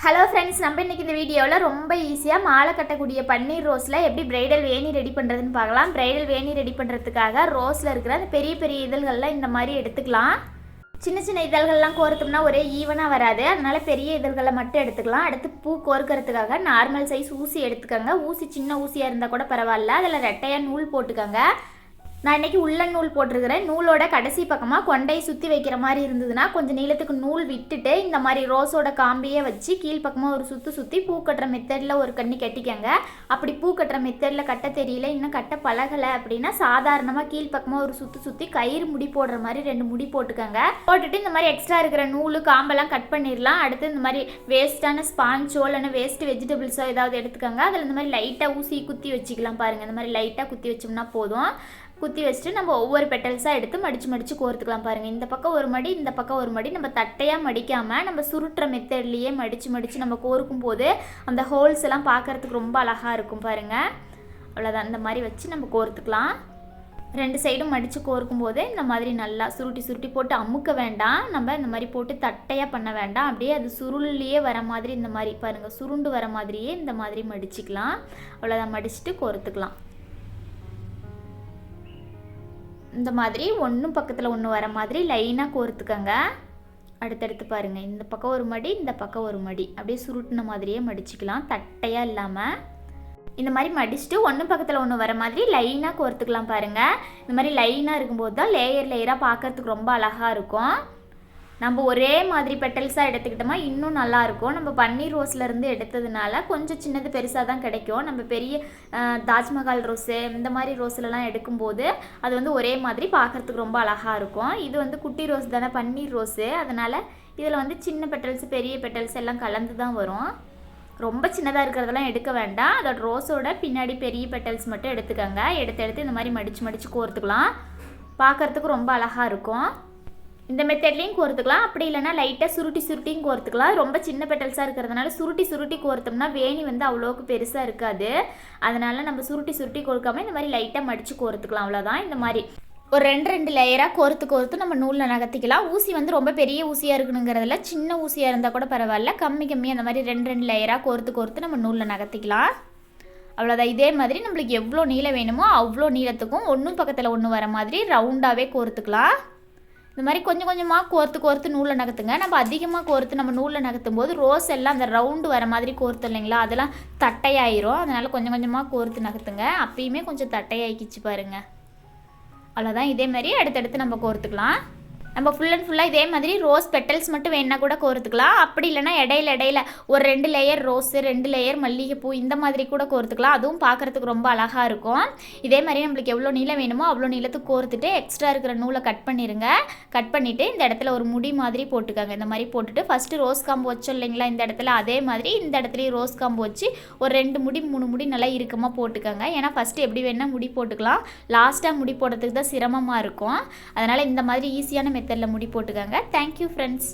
Hello friends, நம்ம இன்றைக்கி இந்த வீடியோவில் ரொம்ப ஈஸியாக மாலை கட்டக்கூடிய பன்னீர் ரோஸில் எப்படி பிரைடல் வேணி ரெடி பண்ணுறதுன்னு பார்க்கலாம். பிரைடல் வேணி ரெடி பண்ணுறதுக்காக ரோஸில் இருக்கிற அந்த பெரிய பெரிய இதழ்கள்லாம் இந்த மாதிரி எடுத்துக்கலாம். சின்ன சின்ன இதழ்கள்லாம் கோர்த்தோம்னா ஒரே ஈவனாக வராது, அதனால் பெரிய இதழ்களை மட்டும் எடுத்துக்கலாம். அடுத்து பூ கோர்க்கறதுக்காக நார்மல் சைஸ் ஊசி எடுத்துக்கோங்க. ஊசி சின்ன ஊசியாக இருந்தால் கூட பரவாயில்ல, அதில் ரெட்டையாக நூல் போட்டுக்கோங்க. நான் இன்றைக்கி உள்ளன் நூல் போட்டிருக்கிறேன். நூலோட கடைசி பக்கமாக கொண்டையை சுற்றி வைக்கிற மாதிரி இருந்ததுன்னா கொஞ்சம் நீளத்துக்கு நூல் விட்டுட்டு இந்த மாதிரி ரோஸோட காம்பியே வச்சு கீழ்ப்பக்கமாக ஒரு சுற்றி பூ கட்டுற மெத்தடில் ஒரு கண்ணி கட்டிக்கங்க. அப்படி பூ கட்டுற மெத்தடில் கட்ட தெரியல, இன்னும் கட்ட பழகலை அப்படின்னா சாதாரணமாக கீழ்ப்பக்கமாக ஒரு சுற்றி கயிறு முடி போடுற மாதிரி 2 முடி போட்டுக்கோங்க. போட்டுட்டு இந்த மாதிரி எக்ஸ்ட்ரா இருக்கிற நூல் காம்பெல்லாம் கட் பண்ணிடலாம். அடுத்து இந்த மாதிரி வேஸ்ட்டான ஸ்பாஞ்சோ இல்லைன்னா வேஸ்ட் வெஜிடபிள்ஸோ ஏதாவது எடுத்துக்கோங்க. அதில் இந்த மாதிரி லைட்டாக ஊசி குத்தி வச்சுக்கலாம். பாருங்கள், இந்த மாதிரி லைட்டாக குத்தி வச்சோம்னா போதும். குத்தி வச்சுட்டு நம்ம ஒவ்வொரு பெட்டல்ஸாக எடுத்து மடித்து கோர்த்துக்கலாம். பாருங்கள், இந்த பக்கம் ஒரு மடி, இந்த பக்கம் ஒரு மடி. நம்ம தட்டையாக மடிக்காமல் நம்ம சுருட்டுற மெத்தட்லேயே மடித்து நம்ம கோர்க்கும் போது அந்த ஹோல்ஸ் எல்லாம் பார்க்குறதுக்கு ரொம்ப அழகாக இருக்கும். பாருங்கள், அவ்வளோதான். இந்த மாதிரி வச்சு நம்ம கோர்த்துக்கலாம். 2 சைடும் மடித்து கோர்க்கும் போது இந்த மாதிரி நல்லா சுருட்டி போட்டு அமுக்க வேண்டாம். நம்ம இந்த மாதிரி போட்டு தட்டையாக பண்ண வேண்டாம். அப்படியே அது சுருள்லேயே வர மாதிரி இந்த மாதிரி பாருங்கள், சுருண்டு வர மாதிரியே இந்த மாதிரி மடிச்சுக்கலாம். அவ்வளோதான், மடிச்சுட்டு கோர்த்துக்கலாம். இந்த மாதிரி ஒன்றும் பக்கத்தில் ஒன்று வர மாதிரி லைனாக கோர்த்துக்கங்க. அடுத்தடுத்து பாருங்கள், இந்த பக்கம் ஒரு மடி, இந்த பக்கம் ஒரு மடி, அப்படியே சுருட்டின மாதிரியே மடிச்சுக்கலாம், தட்டையாக இல்லாமல். இந்த மாதிரி மடிச்சுட்டு ஒன்றும் பக்கத்தில் ஒன்று வர மாதிரி லைனாக கோர்த்துக்கலாம். பாருங்கள், இந்த மாதிரி லைனாக இருக்கும்போது தான் லேயராக பார்க்குறதுக்கு ரொம்ப அழகாக இருக்கும். நம்ம ஒரே மாதிரி பெட்டல்ஸாக எடுத்துக்கிட்டோமா இன்னும் நல்லாயிருக்கும். நம்ம பன்னீர் ரோஸ்லேருந்து எடுத்ததுனால கொஞ்சம் சின்னது பெருசாக தான் கிடைக்கும். நம்ம பெரிய தாஜ்மஹால் ரோஸு இந்த மாதிரி ரோஸ்லலாம் எடுக்கும்போது அது வந்து ஒரே மாதிரி பார்க்குறதுக்கு ரொம்ப அழகாக இருக்கும். இது வந்து குட்டி ரோஸ் தானே, பன்னீர் ரோஸு, அதனால் இதில் வந்து சின்ன பெட்டல்ஸ் பெரிய பெட்டல்ஸ் எல்லாம் கலந்து தான் வரும். ரொம்ப சின்னதாக இருக்கிறதெல்லாம் எடுக்க வேண்டாம். அதோட ரோஸோட பின்னாடி பெரிய பெட்டல்ஸ் மட்டும் எடுத்துக்கோங்க. எடுத்து இந்த மாதிரி மடித்து கோர்த்துக்கலாம். பார்க்குறதுக்கு ரொம்ப அழகாக இருக்கும். இந்த மெத்தட்லேயும் கோர்த்துக்கலாம். அப்படி இல்லைனா லைட்டாக சுருட்டியும் கோர்த்துக்கலாம். ரொம்ப சின்ன பெட்டல்ஸாக இருக்கிறதுனால சுருட்டி கோர்த்தோம்னா வேணி வந்து அவ்வளோக்கு பெருசாக இருக்காது. அதனால் நம்ம சுருட்டி கோர்க்காமல் இந்த மாதிரி லைட்டாக மடித்து கோர்த்துக்கலாம். அவ்வளோதான். இந்த மாதிரி ஒரு 2 லேயராக கோர்த்து நம்ம நூலில் நகர்த்திக்கலாம். ஊசி வந்து ரொம்ப பெரிய ஊசியாக இருக்கணுங்கிறதுல சின்ன ஊசியாக இருந்தால் கூட பரவாயில்ல, கம்மி அந்த மாதிரி 2 லேயராக கோர்த்து நம்ம நூலில் நகர்த்திக்கலாம். அவ்வளோதான். இதே மாதிரி நம்மளுக்கு எவ்வளோ நீளம் வேணுமோ அவ்வளோ நீளத்துக்கும் ஒன்றும் பக்கத்தில் ஒன்று வர மாதிரி ரவுண்டாகவே கோர்த்துக்கலாம். இந்த மாதிரி கொஞ்சம் கொஞ்சமாக கோர்த்து நூலில் நகர்த்துங்க. நம்ம அதிகமாக கோர்த்து நம்ம நூலில் நகர்த்தும் போது ரோஸ் எல்லாம் அந்த ரவுண்டு வர மாதிரி கோர்த்து இல்லைங்களா, அதெல்லாம் தட்டையாயிரும். அதனால் கொஞ்சம் கொஞ்சமாக கோர்த்து நகர்த்துங்க. அப்பயுமே கொஞ்சம் தட்டையாக்கிச்சு பாருங்கள். அவ்வளோதான். இதே மாதிரி அடுத்தடுத்து நம்ம கோர்த்துக்கலாம். நம்ம ஃபுல்லாக இதே மாதிரி ரோஸ் பெட்டல்ஸ் மட்டும் வேணா கூட கோர்த்துக்கலாம். அப்படி இல்லைனா இடையில ஒரு 2 லேயர் ரோஸு 2 லேயர் மல்லிகைப்பூ இந்த மாதிரி கூட கோர்த்துக்கலாம். அதுவும் பார்க்குறதுக்கு ரொம்ப அழகாக இருக்கும். இதே மாதிரி நம்மளுக்கு எவ்வளோ நீளம் வேணுமோ அவ்வளோ நீளத்துக்கு கோர்த்துட்டு எக்ஸ்ட்ரா இருக்கிற நூலை கட் பண்ணிடுங்க. கட் பண்ணிவிட்டு இந்த இடத்துல ஒரு முடி மாதிரி போட்டுக்கோங்க. இந்த மாதிரி போட்டுட்டு ஃபஸ்ட்டு ரோஸ் காம்பு வச்சோம் இல்லைங்களா இந்த இடத்துல, அதே மாதிரி இந்த இடத்துலையும் ரோஸ் காம்பு வச்சு ஒரு 2 முடி 3 முடி நல்லா இறுக்கமாக போட்டுக்கோங்க. ஏன்னா ஃபஸ்ட்டு எப்படி வேணால் முடி போட்டுக்கலாம், லாஸ்ட்டாக முடி போடுறதுக்கு தான் சிரமமாக இருக்கும். அதனால் இந்த மாதிரி ஈஸியான மெத்தடில் முடி போட்டுக்கோங்க. Thank you friends.